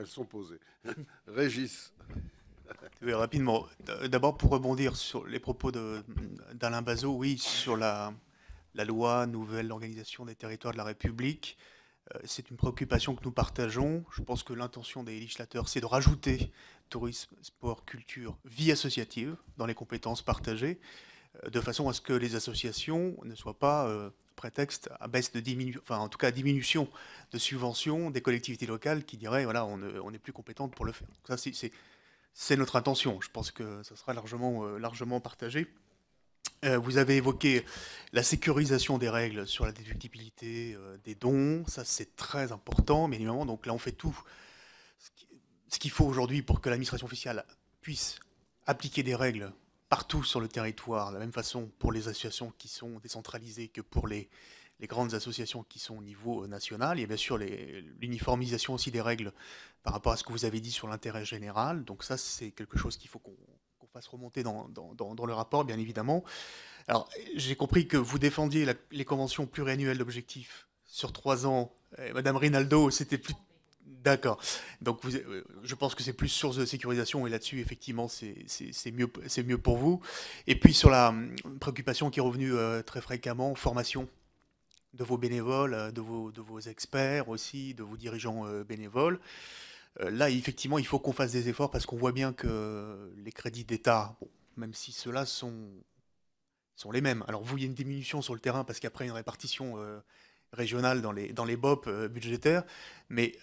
elles sont posées. Régis. Oui, rapidement. D'abord, pour rebondir sur les propos d'Alain Bazot, oui, sur la loi nouvelle organisation des territoires de la République, c'est une préoccupation que nous partageons. Je pense que l'intention des législateurs, c'est de rajouter tourisme, sport, culture, vie associative dans les compétences partagées, de façon à ce que les associations ne soient pas prétexte à baisse de enfin en tout cas à diminution de subventions des collectivités locales qui diraient voilà on n'est plus compétente pour le faire. Ça c'est notre intention. Je pense que ça sera largement partagé. Vous avez évoqué la sécurisation des règles sur la déductibilité des dons. Ça, c'est très important, mais évidemment, donc là, on fait tout ce qu'il faut aujourd'hui pour que l'administration fiscale puisse appliquer des règles partout sur le territoire, de la même façon pour les associations qui sont décentralisées que pour les grandes associations qui sont au niveau national. Il y a bien sûr l'uniformisation aussi des règles par rapport à ce que vous avez dit sur l'intérêt général. Donc ça, c'est quelque chose qu'il faut qu'on fasse remonter dans le rapport, bien évidemment. Alors, j'ai compris que vous défendiez les conventions pluriannuelles d'objectifs sur 3 ans. Madame Rinaldo, c'était plus... D'accord. Donc, je pense que c'est plus source de sécurisation et là-dessus, effectivement, c'est mieux pour vous. Et puis, sur la préoccupation qui est revenue très fréquemment, formation de vos bénévoles, de vos experts aussi, de vos dirigeants bénévoles. Là, effectivement, il faut qu'on fasse des efforts parce qu'on voit bien que les crédits d'État, bon, même si ceux-là sont les mêmes. Alors vous, il y a une diminution sur le terrain parce qu'après une répartition régionale dans les BOP budgétaires, mais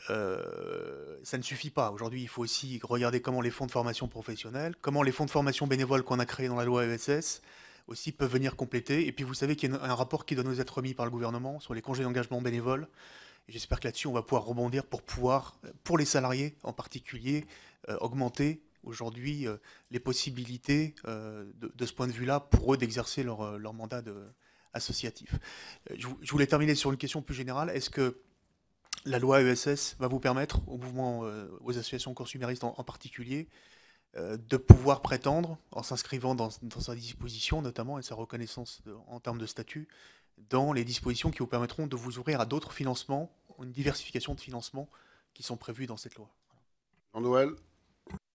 ça ne suffit pas. Aujourd'hui, il faut aussi regarder comment les fonds de formation professionnelle, comment les fonds de formation bénévoles qu'on a créés dans la loi ESS aussi peuvent venir compléter. Et puis vous savez qu'il y a un rapport qui doit nous être remis par le gouvernement sur les congés d'engagement bénévoles. Et j'espère que là-dessus, on va pouvoir rebondir pour pouvoir, pour les salariés en particulier, augmenter aujourd'hui les possibilités de ce point de vue-là pour eux d'exercer leur mandat associatif. Je voulais terminer sur une question plus générale. Est-ce que la loi ESS va vous permettre, au mouvement, aux associations consuméristes en particulier, de pouvoir prétendre, en s'inscrivant dans sa disposition notamment et sa reconnaissance en termes de statut, dans les dispositions qui vous permettront de vous ouvrir à d'autres financements, une diversification de financements qui sont prévus dans cette loi. Jean-Noël.